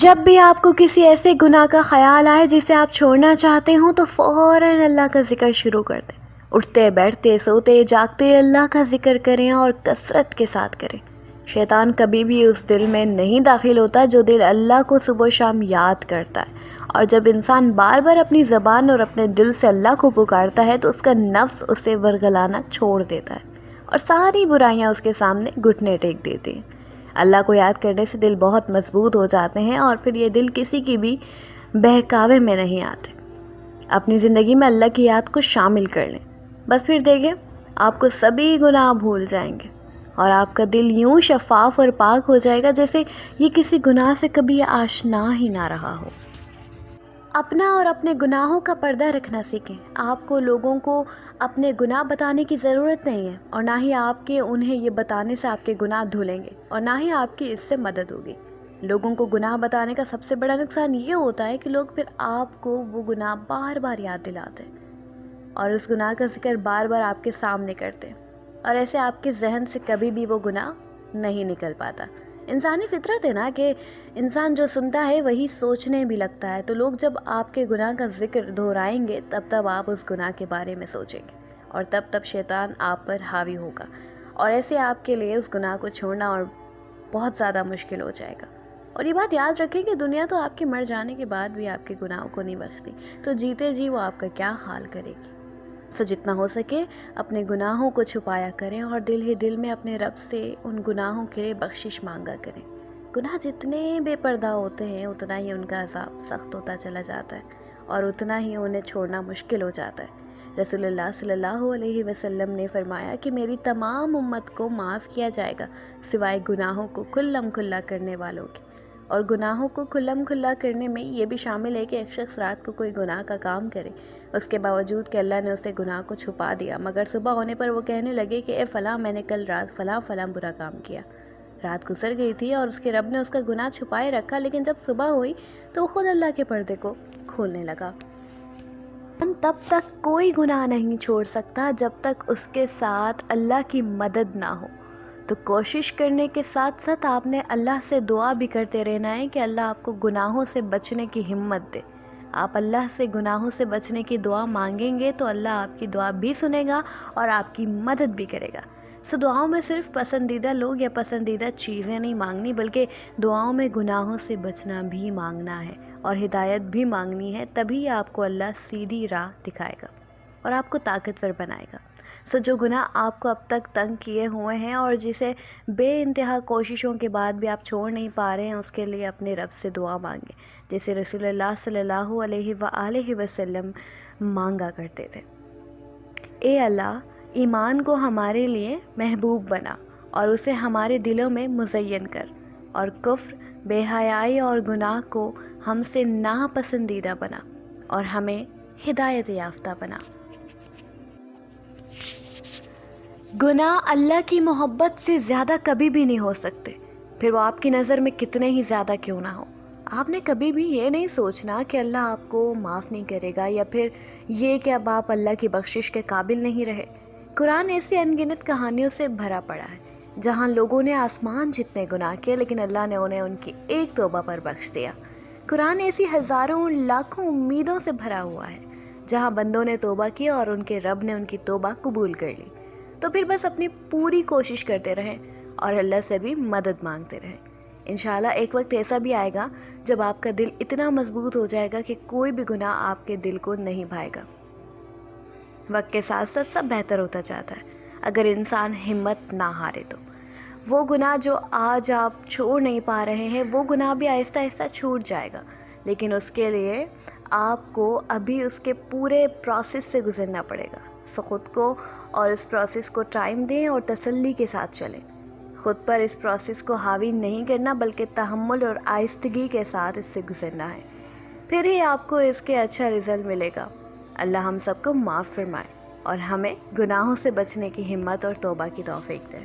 جب بھی آپ کو کسی ایسے گناہ کا خیال آئے جسے آپ چھوڑنا چاہتے ہوں تو فوراً اللہ کا ذکر شروع کر دیں۔ اٹھتے بیٹھتے سوتے جاگتے اللہ کا ذکر کریں اور کثرت کے ساتھ کریں۔ شیطان کبھی بھی اس دل میں نہیں داخل ہوتا جو دل اللہ کو صبح و شام یاد کرتا ہے، اور جب انسان بار بار اپنی زبان اور اپنے دل سے اللہ کو پکارتا ہے تو اس کا نفس اسے ورگلانا چھوڑ دیتا ہے اور ساری برائیاں اس کے سامنے گھٹنے ٹیک دیتی ہیں۔ اللہ کو یاد کرنے سے دل بہت مضبوط ہو جاتے ہیں اور پھر یہ دل کسی کی بھی بہکاوے میں نہیں آتے۔ اپنی زندگی میں اللہ کی یاد کو شامل کر لیں، بس پھر دیکھیں آپ کو سبھی گناہ بھول جائیں گے اور آپ کا دل یوں شفاف اور پاک ہو جائے گا جیسے یہ کسی گناہ سے کبھی آشنا ہی نہ رہا ہو۔ اپنا اور اپنے گناہوں کا پردہ رکھنا سیکھیں۔ آپ کو لوگوں کو اپنے گناہ بتانے کی ضرورت نہیں ہے، اور نہ ہی آپ کے انہیں یہ بتانے سے آپ کے گناہ دھلیں گے، اور نہ ہی آپ کی اس سے مدد ہوگی۔ لوگوں کو گناہ بتانے کا سب سے بڑا نقصان یہ ہوتا ہے کہ لوگ پھر آپ کو وہ گناہ بار بار یاد دلاتے ہیں اور اس گناہ کا ذکر بار بار آپ کے سامنے کرتے ہیں، اور ایسے آپ کے ذہن سے کبھی بھی وہ گناہ نہیں نکل پاتا۔ انسانی فطرت ہے نا کہ انسان جو سنتا ہے وہی سوچنے بھی لگتا ہے، تو لوگ جب آپ کے گناہ کا ذکر دہرائیں گے تب آپ اس گناہ کے بارے میں سوچیں گے، اور تب شیطان آپ پر حاوی ہوگا، اور ایسے آپ کے لیے اس گناہ کو چھوڑنا اور بہت زیادہ مشکل ہو جائے گا۔ اور یہ بات یاد رکھیں کہ دنیا تو آپ کے مر جانے کے بعد بھی آپ کے گناہوں کو نہیں بخشتی، تو جیتے جی وہ آپ کا کیا حال کرے گی۔ سو جتنا ہو سکے اپنے گناہوں کو چھپایا کریں اور دل ہی دل میں اپنے رب سے ان گناہوں کے لیے بخشش مانگا کریں۔ گناہ جتنے بے پردہ ہوتے ہیں اتنا ہی ان کا عذاب سخت ہوتا چلا جاتا ہے اور اتنا ہی انہیں چھوڑنا مشکل ہو جاتا ہے۔ رسول اللہ صلی اللہ علیہ وسلم نے فرمایا کہ میری تمام امت کو معاف کیا جائے گا سوائے گناہوں کو کھلم کھلا کرنے والوں کے۔ اور گناہوں کو کھلم کھلا کرنے میں یہ بھی شامل ہے کہ ایک شخص رات کو کوئی گناہ کا کام کرے، اس کے باوجود کہ اللہ نے اسے گناہ کو چھپا دیا، مگر صبح ہونے پر وہ کہنے لگے کہ اے فلاں میں نے کل رات فلاں برا کام کیا۔ رات گزر گئی تھی اور اس کے رب نے اس کا گناہ چھپائے رکھا، لیکن جب صبح ہوئی تو وہ خود اللہ کے پردے کو کھولنے لگا۔ تب تک کوئی گناہ نہیں چھوڑ سکتا جب تک اس کے ساتھ اللہ کی مدد نہ ہو، تو کوشش کرنے کے ساتھ ساتھ آپ نے اللہ سے دعا بھی کرتے رہنا ہے کہ اللہ آپ کو گناہوں سے بچنے کی ہمت دے۔ آپ اللہ سے گناہوں سے بچنے کی دعا مانگیں گے تو اللہ آپ کی دعا بھی سنے گا اور آپ کی مدد بھی کرے گا۔ سو دعاؤں میں صرف پسندیدہ لوگ یا پسندیدہ چیزیں نہیں مانگنی، بلکہ دعاؤں میں گناہوں سے بچنا بھی مانگنا ہے اور ہدایت بھی مانگنی ہے، تبھی آپ کو اللہ سیدھی راہ دکھائے گا اور آپ کو طاقتور بنائے گا۔ سو جو گناہ آپ کو اب تک تنگ کیے ہوئے ہیں اور جسے بے انتہا کوششوں کے بعد بھی آپ چھوڑ نہیں پا رہے ہیں، اس کے لیے اپنے رب سے دعا مانگیں جیسے رسول اللہ صلی اللہ علیہ وآلہ وسلم مانگا کرتے تھے۔ اے اللہ، ایمان کو ہمارے لیے محبوب بنا اور اسے ہمارے دلوں میں مزین کر، اور کفر، بے حیائی اور گناہ کو ہم سے ناپسندیدہ بنا اور ہمیں ہدایت یافتہ بنا۔ گناہ اللہ کی محبت سے زیادہ کبھی بھی نہیں ہو سکتے، پھر وہ آپ کی نظر میں کتنے ہی زیادہ کیوں نہ ہو۔ آپ نے کبھی بھی یہ نہیں سوچنا کہ اللہ آپ کو معاف نہیں کرے گا، یا پھر یہ کہ اب آپ اللہ کی بخشش کے قابل نہیں رہے۔ قرآن ایسی انگنت کہانیوں سے بھرا پڑا ہے جہاں لوگوں نے آسمان جتنے گناہ کیے لیکن اللہ نے انہیں ان کی ایک توبہ پر بخش دیا۔ قرآن ایسی ہزاروں لاکھوں امیدوں سے بھرا ہوا ہے جہاں بندوں نے توبہ کی اور ان کے رب نے ان کی توبہ قبول کر لی۔ تو پھر بس اپنی پوری کوشش کرتے رہیں اور اللہ سے بھی مدد مانگتے رہیں۔ انشاءاللہ ایک وقت ایسا بھی آئے گا جب آپ کا دل اتنا مضبوط ہو جائے گا کہ کوئی بھی گناہ آپ کے دل کو نہیں بھائے گا۔ وقت کے ساتھ ساتھ سب بہتر ہوتا جاتا ہے اگر انسان ہمت نہ ہارے تو۔ وہ گناہ جو آج آپ چھوڑ نہیں پا رہے ہیں وہ گناہ بھی آہستہ آہستہ چھوٹ جائے گا، لیکن اس کے لیے آپ کو ابھی اس کے پورے پروسیس سے گزرنا پڑے گا۔ سو خود کو اور اس پروسیس کو ٹائم دیں اور تسلی کے ساتھ چلیں۔ خود پر اس پروسیس کو حاوی نہیں کرنا بلکہ تحمل اور آہستگی کے ساتھ اس سے گزرنا ہے، پھر ہی آپ کو اس کے اچھا رزلٹ ملے گا۔ اللہ ہم سب کو معاف فرمائے اور ہمیں گناہوں سے بچنے کی ہمت اور توبہ کی توفیق دے۔